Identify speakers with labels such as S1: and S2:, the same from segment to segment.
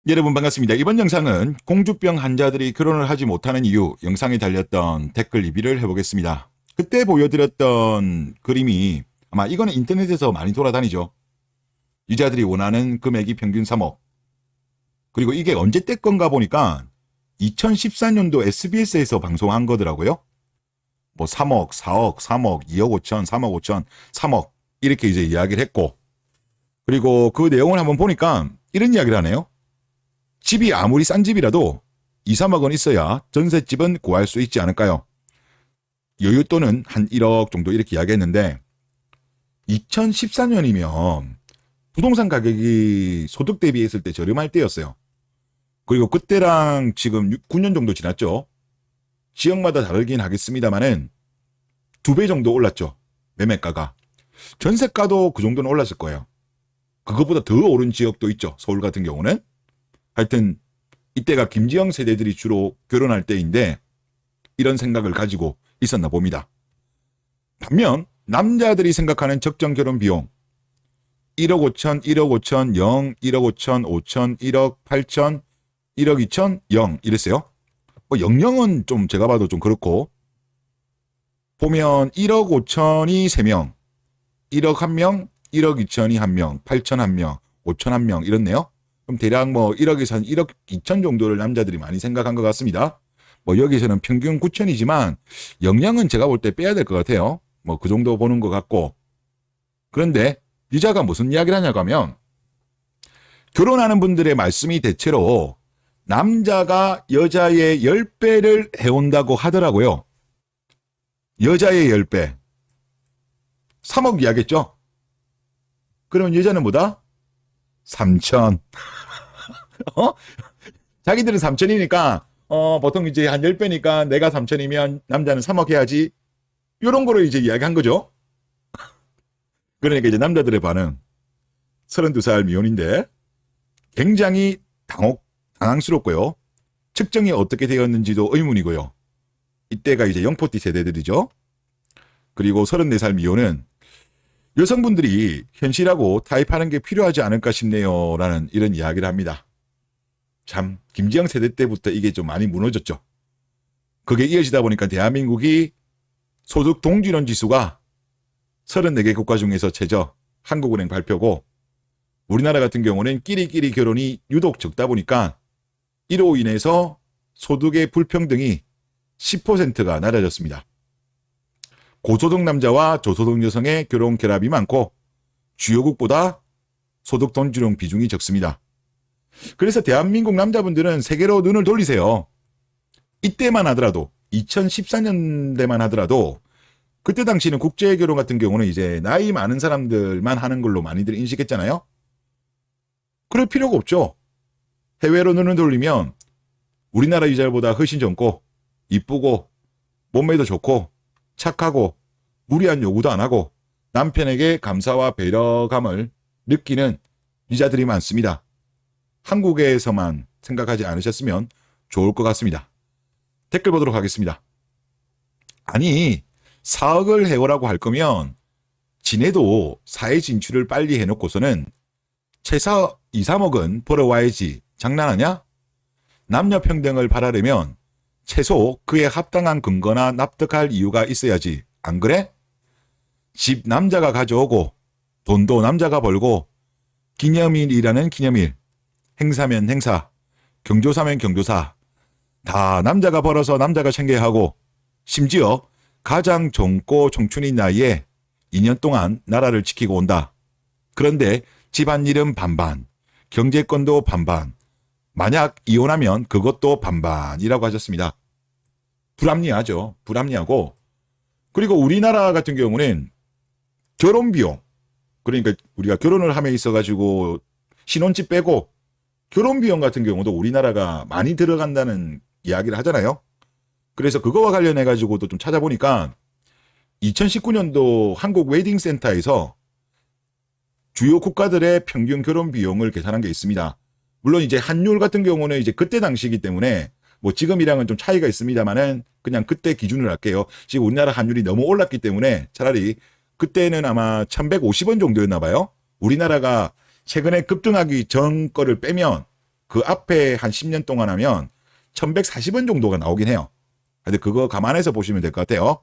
S1: 여러분 반갑습니다. 이번 영상은 공주병 환자들이 결혼을 하지 못하는 이유 영상에 달렸던 댓글 리뷰를 해보겠습니다. 그때 보여드렸던 그림이 아마 이거는 인터넷에서 많이 돌아다니죠. 유자들이 원하는 금액이 평균 3억. 그리고 이게 언제 때 건가 보니까 2014년도 SBS에서 방송한 거더라고요. 뭐 3억, 4억, 3억, 2억 5천, 3억 5천, 3억 이렇게 이제 이야기를 했고, 그리고 그 내용을 한번 보니까 이런 이야기를 하네요. 집이 아무리 싼 집이라도 2, 3억은 있어야 전셋집은 구할 수 있지 않을까요? 여윳돈은 한 1억 정도 이렇게 이야기했는데 2014년이면 부동산 가격이 소득 대비했을 때 저렴할 때였어요. 그리고 그때랑 지금 9년 정도 지났죠. 지역마다 다르긴 하겠습니다만은 2배 정도 올랐죠. 매매가가. 전세가도 그 정도는 올랐을 거예요. 그것보다 더 오른 지역도 있죠. 서울 같은 경우는. 하여튼 이때가 김지영 세대들이 주로 결혼할 때인데 이런 생각을 가지고 있었나 봅니다. 반면 남자들이 생각하는 적정 결혼 비용 1억 5천, 1억 5천, 0, 1억 5천, 5천, 1억 8천, 1억 2천, 0 이랬어요. 00은 좀 제가 봐도 좀 그렇고, 보면 1억 5천이 3명, 1억 1명, 1억 2천이 1명, 8천 1명, 5천 1명 이렇네요. 그럼 대략 뭐 1억에서 한 1억 2천 정도를 남자들이 많이 생각한 것 같습니다. 뭐 여기서는 평균 9천이지만 00은 제가 볼 때 빼야 될 것 같아요. 뭐 그 정도 보는 것 같고. 그런데 유자가 무슨 이야기를 하냐고 하면, 결혼하는 분들의 말씀이 대체로 남자가 여자의 10배를 해온다고 하더라고요. 여자의 10배. 3억 이야기했죠? 그러면 여자는 뭐다? 3천. 자기들은 3천이니까, 보통 이제 한 10배니까 내가 3천이면 남자는 3억 해야지. 요런 거로 이제 이야기한 거죠. 그러니까 이제 남자들의 반응. 32살 미혼인데 굉장히 당황스럽고요. 측정이 어떻게 되었는지도 의문이고요. 이때가 이제 영포티 세대들이죠. 그리고 34살 미혼은 여성분들이 현실하고 타입하는 게 필요하지 않을까 싶네요. 라는 이런 이야기를 합니다. 참, 김지영 세대 때부터 이게 좀 많이 무너졌죠. 그게 이어지다 보니까 대한민국이 소득 동질원 지수가 34개 국가 중에서 최저, 한국은행 발표고, 우리나라 같은 경우는 끼리끼리 결혼이 유독 적다 보니까 이로 인해서 소득의 불평등이 10%가 낮아졌습니다. 고소득 남자와 저소득 여성의 결혼 결합이 많고 주요국보다 소득 동질원 비중이 적습니다. 그래서 대한민국 남자분들은 세계로 눈을 돌리세요. 이때만 하더라도 2014년대만 하더라도 그때 당시는 국제 결혼 같은 경우는 이제 나이 많은 사람들만 하는 걸로 많이들 인식했잖아요. 그럴 필요가 없죠. 해외로 눈을 돌리면 우리나라 유자보다 훨씬 젊고 이쁘고 몸매도 좋고 착하고 무리한 요구도 안 하고 남편에게 감사와 배려감을 느끼는 유자들이 많습니다. 한국에서만 생각하지 않으셨으면 좋을 것 같습니다. 댓글 보도록 하겠습니다. 아니, 4억을 해오라고 할 거면 지네도 사회 진출을 빨리 해놓고서는 최소 2, 3억은 벌어와야지. 장난하냐? 남녀 평등을 바라려면 최소 그에 합당한 근거나 납득할 이유가 있어야지. 안 그래? 집 남자가 가져오고 돈도 남자가 벌고 기념일이라는 기념일, 행사면 행사, 경조사면 경조사 다 남자가 벌어서 남자가 챙겨야 하고, 심지어 가장 젊고 청춘인 나이에 2년 동안 나라를 지키고 온다. 그런데 집안일은 반반, 경제권도 반반, 만약 이혼하면 그것도 반반이라고 하셨습니다. 불합리하죠. 불합리하고, 그리고 우리나라 같은 경우는 결혼비용, 그러니까 우리가 결혼을 함에 있어가지고 신혼집 빼고 결혼비용 같은 경우도 우리나라가 많이 들어간다는 이야기를 하잖아요. 그래서 그거와 관련해가지고도 좀 찾아보니까 2019년도 한국 웨딩센터에서 주요 국가들의 평균 결혼 비용을 계산한 게 있습니다. 물론 이제 환율 같은 경우는 이제 그때 당시이기 때문에 뭐 지금이랑은 좀 차이가 있습니다만은 그냥 그때 기준을 할게요. 지금 우리나라 환율이 너무 올랐기 때문에 차라리 그때는 아마 1150원 정도였나 봐요. 우리나라가 최근에 급등하기 전 거를 빼면 그 앞에 한 10년 동안 하면 1140원 정도가 나오긴 해요. 근데 그거 감안해서 보시면 될 것 같아요.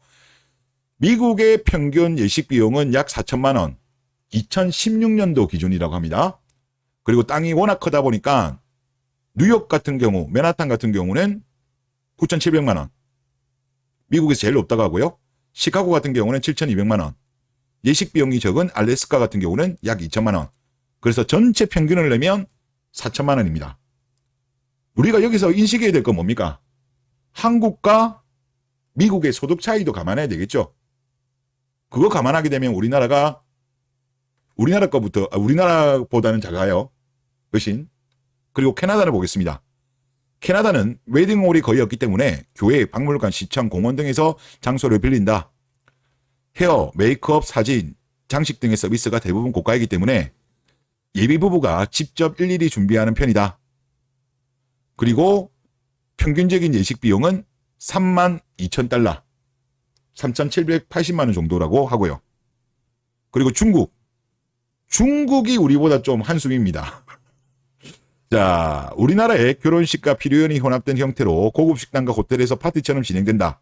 S1: 미국의 평균 예식 비용은 약 4천만 원. 2016년도 기준이라고 합니다. 그리고 땅이 워낙 크다 보니까 뉴욕 같은 경우, 맨하탄 같은 경우는 9,700만 원. 미국에서 제일 높다고 하고요. 시카고 같은 경우는 7,200만 원. 예식 비용이 적은 알래스카 같은 경우는 약 2천만 원. 그래서 전체 평균을 내면 4천만 원입니다. 우리가 여기서 인식해야 될 건 뭡니까? 한국과 미국의 소득 차이도 감안해야 되겠죠. 그거 감안하게 되면 우리나라보다는 작아요. 훨씬. 그리고 캐나다를 보겠습니다. 캐나다는 웨딩홀이 거의 없기 때문에 교회, 박물관, 시청, 공원 등에서 장소를 빌린다. 헤어, 메이크업, 사진, 장식 등의 서비스가 대부분 고가이기 때문에 예비 부부가 직접 일일이 준비하는 편이다. 그리고 평균적인 예식 비용은 32,000달러, 3,780만 원 정도라고 하고요. 그리고 중국이 우리보다 좀 한숨입니다. 자, 우리나라의 결혼식과 피로연이 혼합된 형태로 고급 식당과 호텔에서 파티처럼 진행된다.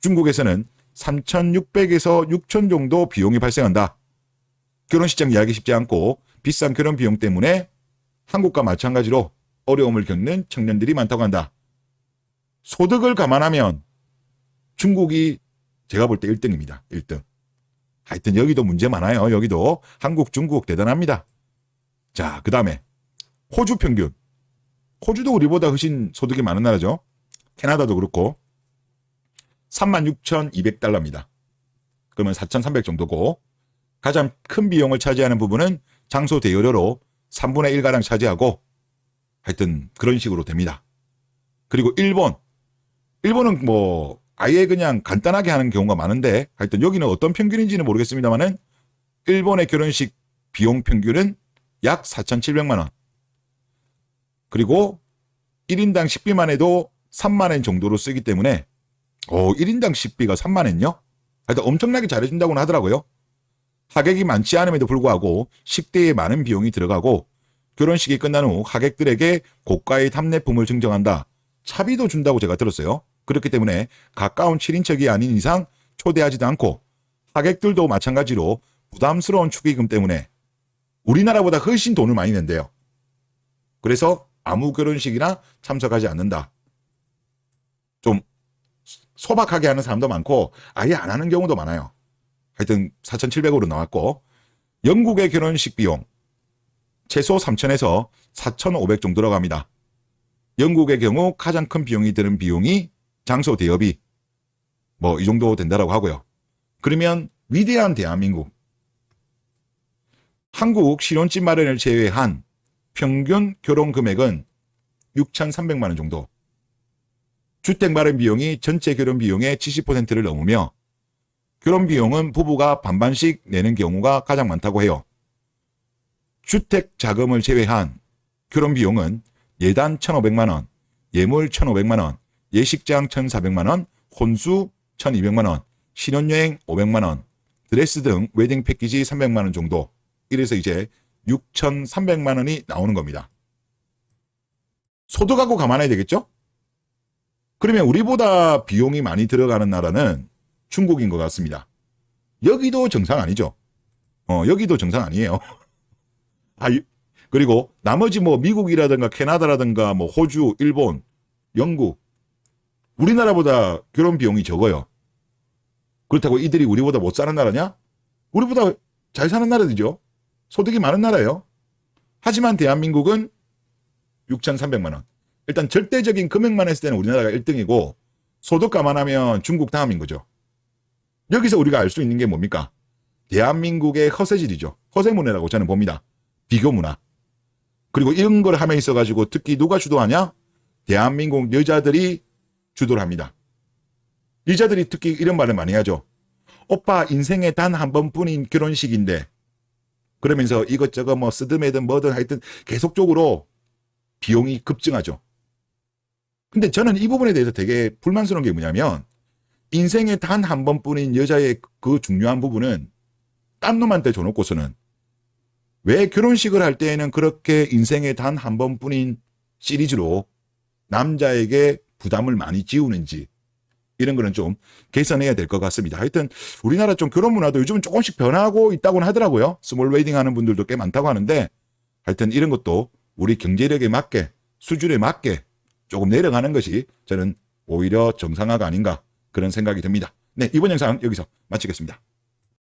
S1: 중국에서는 3,600에서 6,000 정도 비용이 발생한다. 결혼식장 예약이 쉽지 않고 비싼 결혼 비용 때문에 한국과 마찬가지로 어려움을 겪는 청년들이 많다고 한다. 소득을 감안하면 중국이 제가 볼 때 1등입니다. 1등. 하여튼 여기도 문제 많아요. 여기도 한국, 중국 대단합니다. 자, 그 다음에 호주 평균. 호주도 우리보다 훨씬 소득이 많은 나라죠. 캐나다도 그렇고 36,200달러입니다. 그러면 4,300 정도고 가장 큰 비용을 차지하는 부분은 장소 대여료로 3분의 1가량 차지하고 하여튼 그런 식으로 됩니다. 그리고 일본은 뭐 아예 그냥 간단하게 하는 경우가 많은데 하여튼 여기는 어떤 평균인지는 모르겠습니다만은 일본의 결혼식 비용 평균은 약 4,700만 원. 그리고 1인당 식비만 해도 3만 원 정도로 쓰기 때문에 1인당 식비가 3만 원요? 하여튼 엄청나게 잘해준다고는 하더라고요. 하객이 많지 않음에도 불구하고 식대에 많은 비용이 들어가고 결혼식이 끝난 후 하객들에게 고가의 답례품을 증정한다. 차비도 준다고 제가 들었어요. 그렇기 때문에 가까운 친인척이 아닌 이상 초대하지도 않고 하객들도 마찬가지로 부담스러운 축의금 때문에 우리나라보다 훨씬 돈을 많이 낸대요. 그래서 아무 결혼식이나 참석하지 않는다. 좀 소박하게 하는 사람도 많고 아예 안 하는 경우도 많아요. 하여튼 4,700으로 나왔고 영국의 결혼식 비용 최소 3,000에서 4,500 정도 들어갑니다. 영국의 경우 가장 큰 비용이 드는 비용이 장소 대여비 뭐 이 정도 된다라고 하고요. 그러면 위대한 대한민국 한국 신혼집 마련을 제외한 평균 결혼 금액은 6,300만 원 정도. 주택 마련 비용이 전체 결혼 비용의 70%를 넘으며 결혼 비용은 부부가 반반씩 내는 경우가 가장 많다고 해요. 주택 자금을 제외한 결혼 비용은 예단 1,500만 원, 예물 1,500만 원, 예식장 1,400만 원, 혼수 1,200만 원, 신혼여행 500만 원, 드레스 등 웨딩 패키지 300만 원 정도. 이래서 이제 6,300만 원이 나오는 겁니다. 소득하고 감안해야 되겠죠? 그러면 우리보다 비용이 많이 들어가는 나라는 중국인 것 같습니다. 여기도 정상 아니죠? 여기도 정상 아니에요. 그리고 나머지 뭐 미국이라든가 캐나다라든가 뭐 호주, 일본, 영국 우리나라보다 결혼 비용이 적어요. 그렇다고 이들이 우리보다 못 사는 나라냐? 우리보다 잘 사는 나라들이죠. 소득이 많은 나라예요. 하지만 대한민국은 6,300만 원. 일단 절대적인 금액만 했을 때는 우리나라가 1등이고 소득 감안하면 중국 다음인 거죠. 여기서 우리가 알 수 있는 게 뭡니까? 대한민국의 허세질이죠. 허세문화라고 저는 봅니다. 비교 문화. 그리고 이런 걸 함에 있어가지고 특히 누가 주도하냐? 대한민국 여자들이 주도를 합니다. 여자들이 특히 이런 말을 많이 하죠. 오빠 인생에 단 한 번뿐인 결혼식인데 그러면서 이것저것 뭐 쓰듬해든 뭐든 하여튼 계속적으로 비용이 급증하죠. 근데 저는 이 부분에 대해서 되게 불만스러운 게 뭐냐면 인생에 단 한 번뿐인 여자의 그 중요한 부분은 딴 놈한테 줘놓고서는 왜 결혼식을 할 때에는 그렇게 인생에 단 한 번뿐인 시리즈로 남자에게 부담을 많이 지우는지 이런 거는 좀 개선해야 될 것 같습니다. 하여튼 우리나라 좀 결혼 문화도 요즘은 조금씩 변하고 있다고는 하더라고요. 스몰 웨딩 하는 분들도 꽤 많다고 하는데 하여튼 이런 것도 우리 경제력에 맞게 수준에 맞게 조금 내려가는 것이 저는 오히려 정상화가 아닌가 그런 생각이 듭니다. 네, 이번 영상 여기서 마치겠습니다.